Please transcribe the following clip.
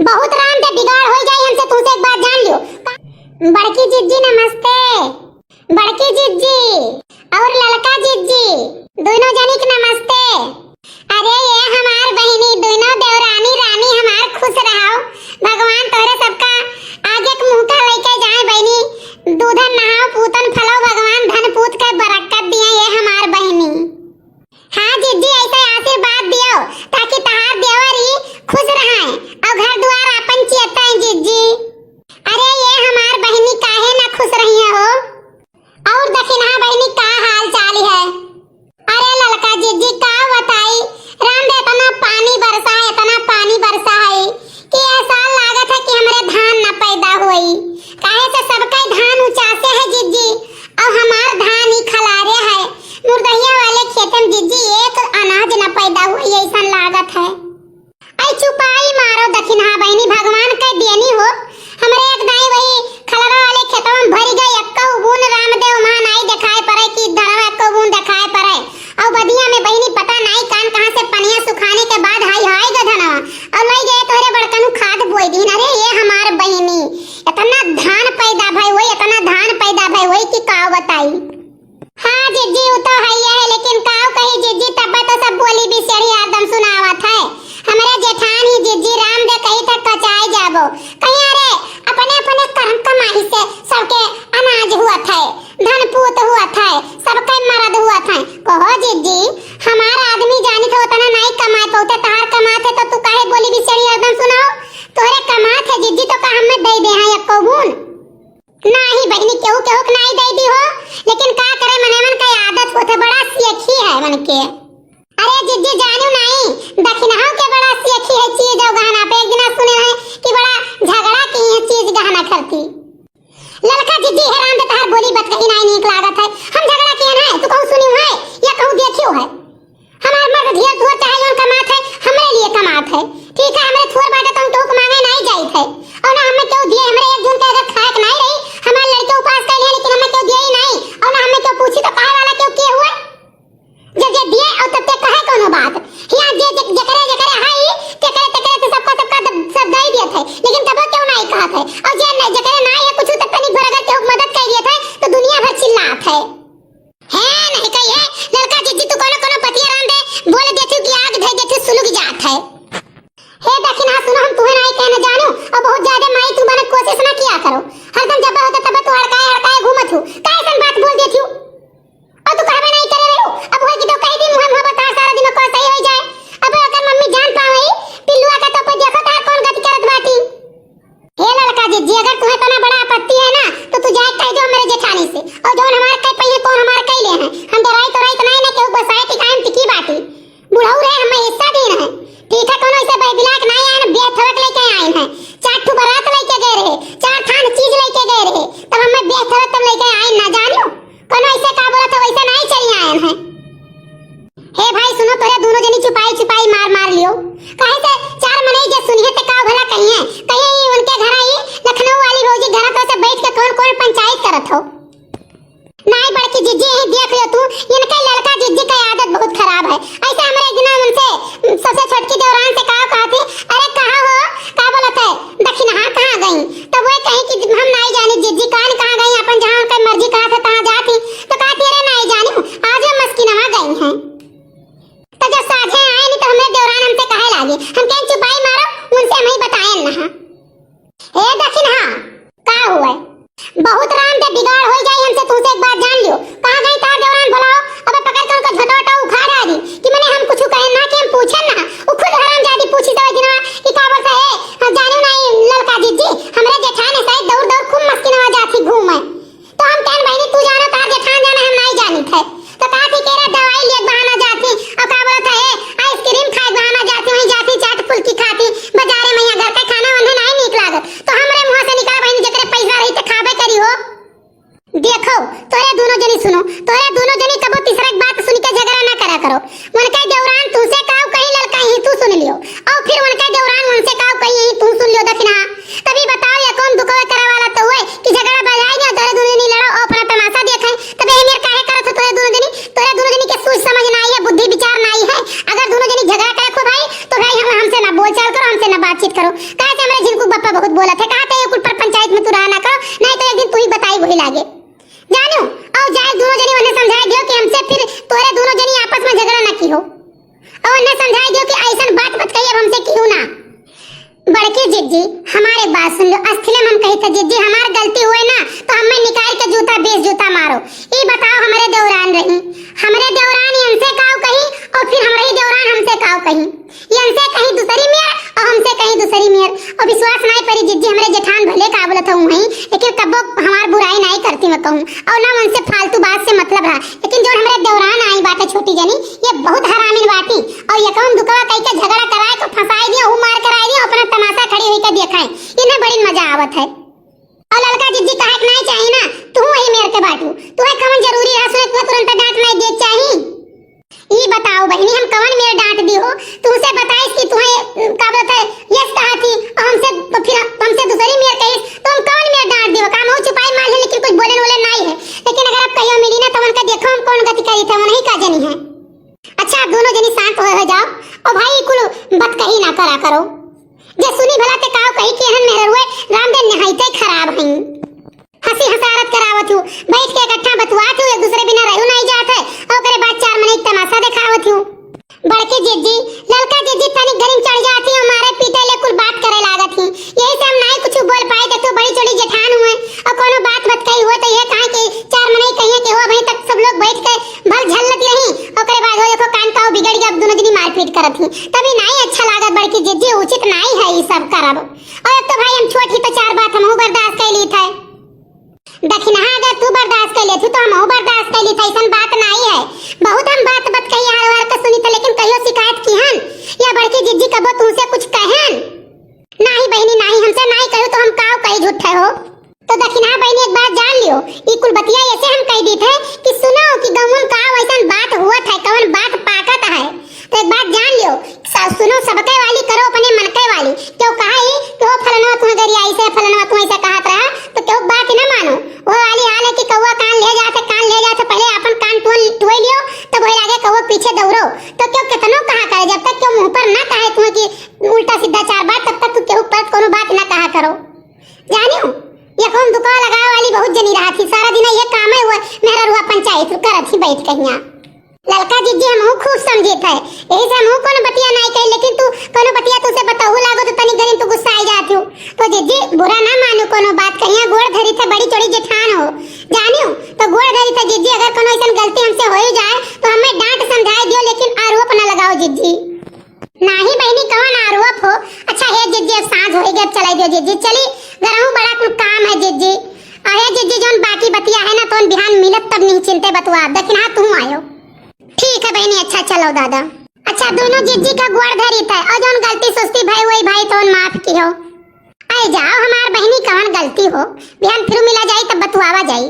बहुत राम दे बिगाड़ हो जाए हमसे। तुमसे एक बात जान लियो। बड़की जिज्जी नमस्ते। बड़की जिज्जी और लड़का जिज्जी दोनों जनी के नमस्ते। अरे ये हमार बहिनी दोनों देवरानी रानी हमार खुश रहो। भगवान तोरे सबका आगे के मुंह का लेके जाए बहिनी। दूधन नहाओ पूतन फलो भगवान धन पूत के बरकत दिए ये हमार बहिनी। हाँ जिज्जी ऐसे आशीर्वाद दियो ताकि तहार देवरी खुश रहे और घर द्वार अपन चियता है जिज्जी। अरे ये हमार बहिनी काहे ना खुश रही हो। और दक्षिणा बहिनी का हाल चाल है। अरे लड़का जिज्जी का बताई राम दे इतना पानी बरसा है कि ऐसा लागत है कि हमारे धान न पैदा हुई। काहे से सबका धान ऊंचा से है जिज्जी और हमार धान ही खलारे है। मुर्दहिया वाले खेत में जिज्जी एक अनाज न पैदा हुई ऐसा लागत है। आई चुपाई मारो दक्षिणा बहिनी भगवान के देनी हो। हमरे एक दाई वही खलरा वाले खेतों में भरी गई अक्का बून रामदेव मां नहीं दिखाए पड़े कि धरवा अक्का बून दिखाए पड़े। और बदिया में बहिनी पता नहीं कान कहां से पनिया सुखाने के बाद हाय गधना और लई गए तोरे बड़कनु खाद बोई दिन। अरे ये हमार बहिनी इतना धान पैदा भाई वही इतना धान पैदा भाई वही की का बताई। हाँ जिज्जी वो तो है लेकिन काव कही जिज्जी तब तो सब बोली भी सेड़ी आदम सुनावत है। हमारे जेठान ही जिज्जी राम दे कही तक कचाई जाबो कहीं। अरे अपने अपने कर्म कमाई से सबके अनाज हुआ था धन पूत हुआ था सबके मरद हुआ था। कहो जिज्जी हमार आदमी जानी तो उतना नहीं कमाए पौते तहार कमाते तो तू काहे बोली भी सेड़ी आदम सुनाओ। तोरे कमात है जिज्जी तो का हमें दे दे है एको बून नहीं बहिनी केहू केहू नहीं दे दी हो। लेकिन का करे मने मन का आदत होते बड़ा सीखी है मन के। अरे जिज्जी जानू नहीं दक्षिणाओं के बड़ा सीखी है चीज और गहना पे। एक दिन सुने हैं कि बड़ा झगड़ा की है चीज गहना करती। लड़का जिज्जी हैरान दे तहार बोली बात कहीं नहीं नीक लागत है। हम झगड़ा किए ना तू कहूं सुनी है या कहूं देखियो है। हमार मर्द धिया थोर चाहे लोन कमात है हमरे लिए कमात है ठीक है। हमरे थोर बाटे तो टोक मांगे नहीं जाइत है और ना हमें क्यों दिए। हमरे एक जून के अगर खाए नहीं रही हमारे लड़के उपास कर लिए लेकिन हमें क्यों दिए ही नहीं और ना हमें क्यों पूछी तो कहे वाला क्यों किए हुए। जब जे दिए और तब तक कहे कोनो बात यहां जे जकरे हाई तेकरे तो सबका सब दे दिए थे लेकिन तब क्यों नहीं कहत है। और जे नहीं जकरे नहीं है कुछ तक तनी भर अगर क्यों मदद कर दिए थे तो दुनिया भर चिल्लात है नहीं कहिए। लड़का जिज्जी तू कोनो पतिया राम दे बोल देथु कि आग धै देथु सुलग जात है। हे दक्षिणा सुनो हम तुम्हें नहीं कहना जानू और बहुत ज्यादा माई तू बने कोशिश ना किया करो। हरदम जब होता तब तू हड़काए घूमत हूं कैसन बात बोल देथु और तू कहबे नहीं करे रहो। अब होई कि तो कई दिन मुंह बता सारा दिन को सही हो जाए। अब अगर मम्मी जान पावे पिल्लुआ का तो कोई देखो तार कौन गति करत बाटी। हे लड़का जिज्जी अगर तुम्हें तो ना बड़ा आपत्ति है ना तो तू जाए कह दो मेरे जेठानी से और जोन हमारे कई पहिए कौन हमारे कई ले हैं। हम डराई तो नहीं ना केहू बसाए कि कायम टिकी बाटी बुढ़ऊ रे हमें हिस्सा देन है ठीक है। कोनो ऐसे बैबिलाक नहीं आए बे थवक लेके आए हैं चार ठू बारात लेके गए रहे चार थान चीज लेके गए रहे तब हमें बे थवक तब लेके आए ना जानो कोनो ऐसे का बोला तो वैसे नहीं चली आए हैं। हे भाई सुनो तोरे दोनों जनी छुपाई मार लियो काहे से चार मने जे सुनिए ते का भला कहिए कहीं उनके घर आई लखनऊ वाली रोजी घर तो से बैठ के कौन पंचायत करत हो। नहीं बड़की जिज्जी ही देख लियो तू इनका लड़का जिज्जी का आदत बहुत खराब है। ऐसे हमारे एक दिन उनसे सबसे छोटकी देवरान से कहती अरे कहां हो का बोलत है दक्षिणा कहां गई तो वो कहीं कि हम नहीं जानी जिज्जी कहां गई अपन जहां उनका मर्जी कहा था तहां जाती तो कहती अरे नहीं जानी आज हम मस्किनवा गई हैं। तो जब साझे आए नहीं तो हमें देवरान हमसे कहे लागे हम कहीं चुपाई मारो उनसे हमें बताएं ना। हे दक्षिणा का हुआ बहुत राम दे बिगाड़ हो जाए हमसे। तुमसे एक बात जान लियो कहां गई तार देवरान भलाओ अब पकड़ कर उनको झटोटा उखाड़ आ दी कि मैंने हम कुछ कहे ना कि हम पूछे ना वो खुद हराम जादी पूछी तो दिनवा कि का बोलता है हम जानू नहीं लड़का जिज्जी हमरे जेठान है दौड़ खूब मस्किनवा जाती घूमे तो हम कहन बहनी तू जानो तार जेठान जाना हम नहीं जानी थे तो कहा थी केरा दवाई ले बहाना जाती और का बोलता है आइसक्रीम खाए बहाना जाती वहीं जाती चाट फुल्की खाती बाजारे में घर का खाना उन्हें नहीं निक लागत तो हमरे मुंह से निकला बहनी जकरे पैसा रही तो खाबे करी हो। समझाई दियो कि ऐसा बात मत कहिए हमसे क्यों ना। बड़की जिज्जी हमारे बात सुन लो, असली में हम कही था जिज्जी हमार गलती हुए ना तो हमें निकाल के जूता बेस जूता मारो। ये बताओ हमारे देवरान रही, हमारे देवरान इनसे काव कही और फिर हमारे देवरान हमसे काव कही, इनसे कहीं दूसरी मेयर और हमसे कहीं दूसरी मेयर। और विश्वास नहीं करी जिज्जी हमारे जेठान भले का बोलत हूं वही, लेकिन कबो हमार बुराई नहीं करती मैं कहूं और ना उनसे फालतू बात से मतलब रहा। लेकिन जो हमारे देवरान आई बात है छोटी जनी ये बहुत हरामी बाटी और ये कहूं दुकवा कह के झगड़ा कराए को फंसाई दिया हूं मार कराई दिया अपना तमाशा खड़ी हुई का देखाए, इन्हें बड़ी मजा आवत है। और लड़का जिज्जी कहे नहीं चाहिए ना तू वही मेरे के बाटू तुम्हें कौन जरूरी है सुने तुम्हें तुरंत डांट नहीं दे चाहिए। ये बताओ बहनी हम कौन मेरे डांट दी हो तुमसे बताइस कि तुम्हें का बात है यस कहा थी और हमसे तो फिर हमसे दूसरी मेरे कहिस तो हम कौन मेरे डांट दियो काम हो छुपाई मार ले लेकिन कुछ बोले बोले नहीं है। लेकिन अगर आप कहियो मिली ना तो उनका देखो हम कौन गति करी था वो नहीं का जनी है। अच्छा आप दोनों जनी शांत हो जाओ और भाई कुल बात कही ना करा करो जे सुनी भला ते काव कही कि हन मेहर हुए रामदेव नहाइते खराब हई हंसी हसारत करावत हूं बैठ के इकट्ठा बतवात हूं एक दूसरे बिना रहू नहीं जात है और करे बाद चार महीने तमाशा दिखावत हूं। बड़की जिज्जी लड़का जिज्जी तनी गरीम चढ़ जाती है मारे पीटे ले कुल बात करे लागत ही यही से हम नहीं कुछ बोल पाए तो बड़ी चोड़ी जेठान हुए और कोनो बात मत कही हुए तो ये कहा कि चार महीने कहिए कि हो अभी तक सब लोग बैठ के भल झल्लत रही और करे बाद हो देखो कान का बिगड़ गया अब दोनों जनी मारपीट करत ही तभी नहीं अच्छा लागत। बड़की जिज्जी उचित नहीं है ये सब करब और अब तो भाई हम छोटी तो चार बात हम बर्दाश्त कर ली था दक्षिणा अगर तू बर्दाश्त कर लेती तो हम बर्दाश्त कर ली था ऐसा बात नहीं है। बहुत हम बात बात कही हार हार का सुनी था लेकिन कहियो शिकायत की हन या बड़की जिज्जी कबो तुमसे कुछ कहन नहीं बहनी नहीं हमसे नहीं कहो तो हम काव कही झूठे हो तो दक्षिणा बहनी एक बात जान लियो ये कुल बतिया ऐसे हम कह दी थे कि सुनो कि गांव में काव ऐसा बात हुआ था कौन बात पाकत है तो एक बात जान लियो सुनो सबके वाली करो अपने मनके वाली क्यों कहा ही कि वो फलना तुम्हें गरिया ऐसे फलना तुम ऐसे कहत रहा तो क्यों बात ना मानो वो वाली हाल है कि कौवा कान ले जाते पहले अपन कान टोई लियो तब वही आगे कौवा पीछे दौड़ो तो क्यों कितनो कहा करे जब तक क्यों मुंह पर ना कहे तुम्हें कि उल्टा सीधा चार बात तब तक तू क्यों पर कोनो बात ना कहा करो जानियो ये कौन दुकान लगाए वाली बहुत जनी रहा थी सारा दिन ये काम है हुआ मेरा रुआ पंचायत करत ही बैठ के यहाँ लड़का जिज्जी हम खूब समझे थे यही से हम कोनो बतिया नहीं कही लेकिन तू कोनो बतिया तुझसे बताहू लागो तो तनी गरीब तू गुस्सा आ जाती हो तो जिज्जी बुरा ना मानो कोनो बात कहिया गोड़ धरी थे बड़ी चोड़ी जेठान हो जानियो तो गोड़ धरी थे जिज्जी अगर कोनो ऐसा गलती हमसे हो जाए तो हमें डांट समझाई दियो लेकिन आरोप ना लगाओ जिज्जी नहीं बहनी कौन आरोप हो। अच्छा है जिज्जी अब सांझ होई गई चलाई दियो जिज्जी चली घरहू बड़ा कुछ काम है जिज्जी अरे जिज्जी जोन बाकी बतिया है ना तो बिहान मिलत तब नहीं चिंते बतवा दक्षिणा तू आयो ठीक है बहनी अच्छा चलो दादा। अच्छा दोनों जिज्जी का गोड़ धरी था और जोन गलती सुस्ती भाई वही भाई तो माफ की हो आए जाओ हमार बहनी कौन गलती हो बिहान फिर मिला जाए तब बतवावा जाए।